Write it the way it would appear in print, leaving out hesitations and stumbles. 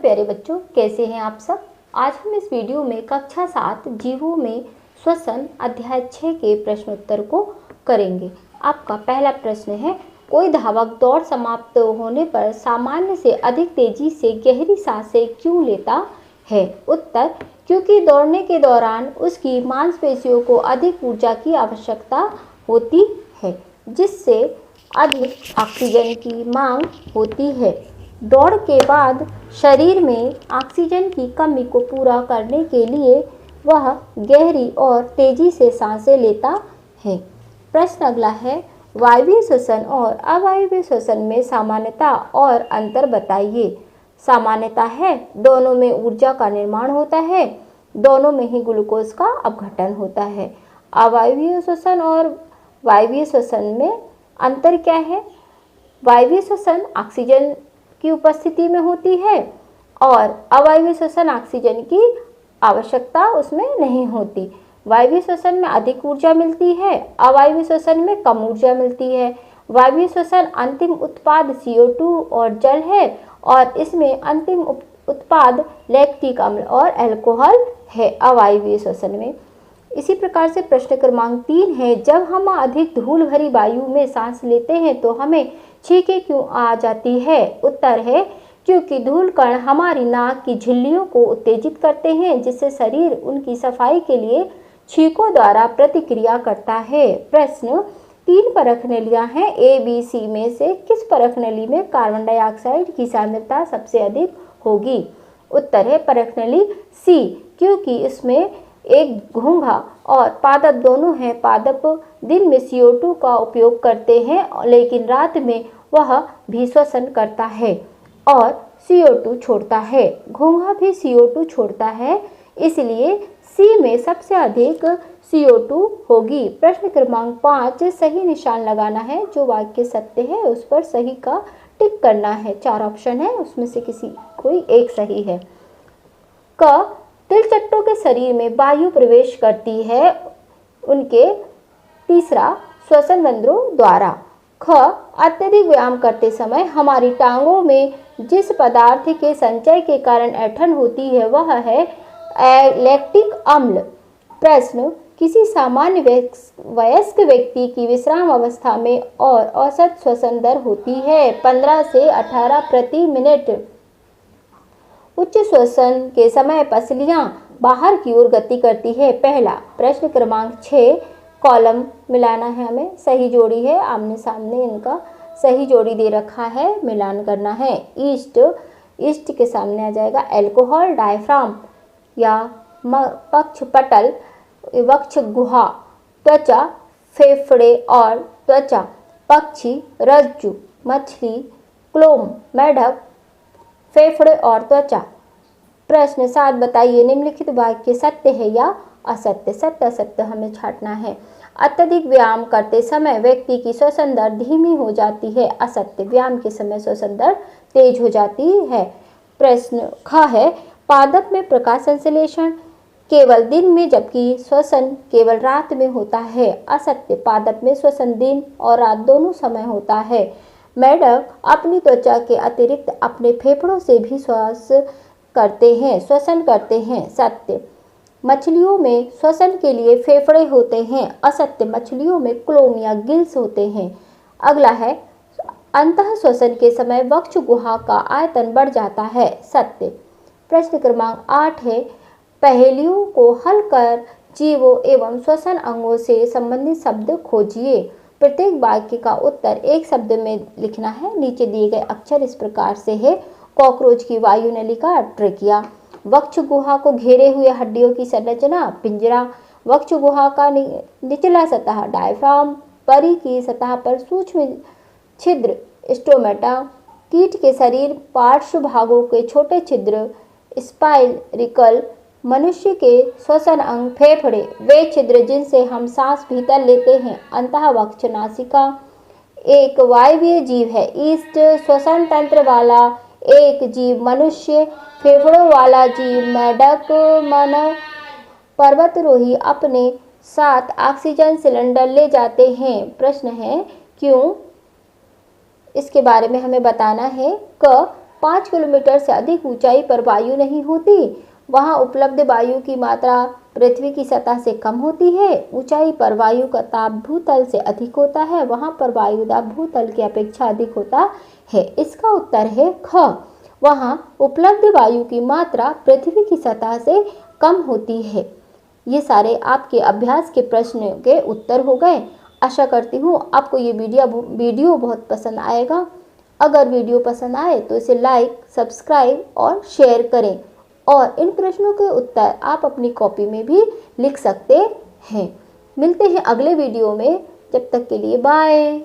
प्यारे बच्चों, कैसे हैं आप सब। आज हम इस वीडियो में कक्षा 7 जीवों में श्वसन अध्याय 6 के प्रश्नोत्तर को करेंगे। आपका पहला प्रश्न है, कोई धावक दौड़ समाप्त होने पर सामान्य से अधिक तेजी से गहरी सांसें क्यों लेता है। उत्तर, क्योंकि दौड़ने के दौरान उसकी मांसपेशियों को अधिक ऊर्जा की आवश्यकता होती है, जिससे अधिक ऑक्सीजन की मांग होती है। दौड़ के बाद शरीर में ऑक्सीजन की कमी को पूरा करने के लिए वह गहरी और तेजी से सांसें लेता है। प्रश्न अगला है, वायवीय श्वसन और अवायवीय श्वसन में समानता और अंतर बताइए। समानता है, दोनों में ऊर्जा का निर्माण होता है, दोनों में ही ग्लूकोज का अपघटन होता है। अवायवीय श्वसन और वायवीय श्वसन में अंतर क्या है। वायवीय श्वसन ऑक्सीजन की उपस्थिति में होती है और अवायवीय श्वसन ऑक्सीजन की आवश्यकता उसमें नहीं होती। वायवीय श्वसन में अधिक ऊर्जा मिलती है, अवायवीय श्वसन में कम ऊर्जा मिलती है। वायवीय श्वसन अंतिम उत्पाद CO2 और जल है और इसमें अंतिम उत्पाद लैक्टिक अम्ल और अल्कोहल है अवायवीय श्वसन में। इसी प्रकार से प्रश्न क्रमांक 3 है, जब हम अधिक धूल भरी वायु में सांस लेते हैं तो हमें छींकें क्यों आ जाती है। उत्तर है, क्योंकि धूल कण हमारी नाक की झिल्लियों को उत्तेजित करते हैं, जिससे शरीर उनकी सफाई के लिए छींकों द्वारा प्रतिक्रिया करता है। प्रश्न 3 परख नलियां हैं, A, B, C में से किस परख नली में कार्बन डाइऑक्साइड की सांद्रता सबसे अधिक होगी। उत्तर है परख नली C, क्योंकि इसमें एक घोंघा और पादप दोनों हैं। पादप दिन में CO2 का उपयोग करते हैं, लेकिन रात में वह भी श्वसन करता है और CO2 छोड़ता है। घोंघा भी CO2 छोड़ता है, इसलिए C में सबसे अधिक CO2 होगी। प्रश्न क्रमांक 5, सही निशान लगाना है, जो वाक्य सत्य है उस पर सही का टिक करना है। 4 ऑप्शन है, उसमें से कोई एक सही है। क, तिलचट्टों के शरीर में वायु प्रवेश करती है उनके तीसरा श्वसन रंध्रों द्वारा। ख, अत्यधिक व्यायाम करते समय हमारी टांगों में जिस पदार्थ के संचय के कारण ऐंठन होती है वह है लैक्टिक अम्ल। प्रश्न, किसी सामान्य वयस्क व्यक्ति की विश्राम अवस्था में और औसत श्वसन दर होती है 15 से 18 प्रति मिनट। उच्च श्वसन के समय पसलियां बाहर की ओर गति करती है। पहला। प्रश्न क्रमांक 6, कॉलम मिलाना है, हमें सही जोड़ी है, आमने सामने इनका सही जोड़ी दे रखा है, मिलान करना है। ईस्ट के सामने आ जाएगा अल्कोहल, डायफ्राम या पक्षपटल, वक्ष गुहा, त्वचा, फेफड़े और त्वचा, पक्षी, रज्जु, मछली, क्लोम, मेढक, फेफड़े और त्वचा। प्रश्न 7, बताइए निम्नलिखित वाक्य सत्य है या असत्य। सत्य असत्य हमें छांटना है। अत्यधिक व्यायाम करते समय व्यक्ति की श्वसन दर धीमी हो जाती है। असत्य, व्यायाम के समय श्वसन दर तेज हो जाती है। प्रश्न ख है, पादप में प्रकाश संश्लेषण केवल दिन में जबकि श्वसन केवल रात में होता है। असत्य, पादप में श्वसन दिन और रात दोनों समय होता है। मेढक अपनी त्वचा के अतिरिक्त अपने फेफड़ों से भी श्वसन करते हैं। सत्य, मछलियों में श्वसन के लिए फेफड़े होते हैं। असत्य, मछलियों में क्लोम या गिल्स होते हैं। अगला है, अंतः श्वसन के समय वक्ष गुहा का आयतन बढ़ जाता है। सत्य। प्रश्न क्रमांक 8 है, पहेलियों को हल कर जीवों एवं श्वसन अंगों से संबंधित शब्द खोजिए। प्रत्येक वाक्य का उत्तर एक शब्द में लिखना है। नीचे दिए गए अक्षर इस प्रकार से है। कॉकरोच की वायु नलिका ट्रेकिया, वक्ष गुहा को घेरे हुए हड्डियों की संरचना पिंजरा, वक्ष गुहा का निचला सतह डायफ्राम, परी की सतह पर सूक्ष्म छिद्र स्टोमेटा, कीट के शरीर पार्श्व भागों के छोटे छिद्र स्पाइरिकल, मनुष्य के श्वसन अंग फेफड़े, वे छिद्र जिनसे हम सांस भीतर लेते हैं। अंतः वक्ष नासिका एक वायवीय जीव है। ईस्ट श्वसन तंत्र वाला एक जीव मनुष्य, फेफड़ों वाला जीव मेढक, मानव पर्वतारोही अपने साथ ऑक्सीजन सिलेंडर ले जाते हैं। प्रश्न है क्यों, इसके बारे में हमें बताना है। क, 5 किलोमीटर से अधिक ऊंचाई पर वायु नहीं होती। वहाँ उपलब्ध वायु की मात्रा पृथ्वी की सतह से कम होती है। ऊंचाई पर वायु का ताप भूतल से अधिक होता है। वहाँ पर वायु दाब भूतल की अपेक्षा अधिक होता है। इसका उत्तर है ख। वहाँ उपलब्ध वायु की मात्रा पृथ्वी की सतह से कम होती है। ये सारे आपके अभ्यास के प्रश्नों के उत्तर हो गए। आशा करती हूँ आपको ये वीडियो बहुत पसंद आएगा। अगर वीडियो पसंद आए तो इसे लाइक, सब्सक्राइब और शेयर करें और इन प्रश्नों के उत्तर आप अपनी कॉपी में भी लिख सकते हैं। मिलते हैं अगले वीडियो में, जब तक के लिए बाय।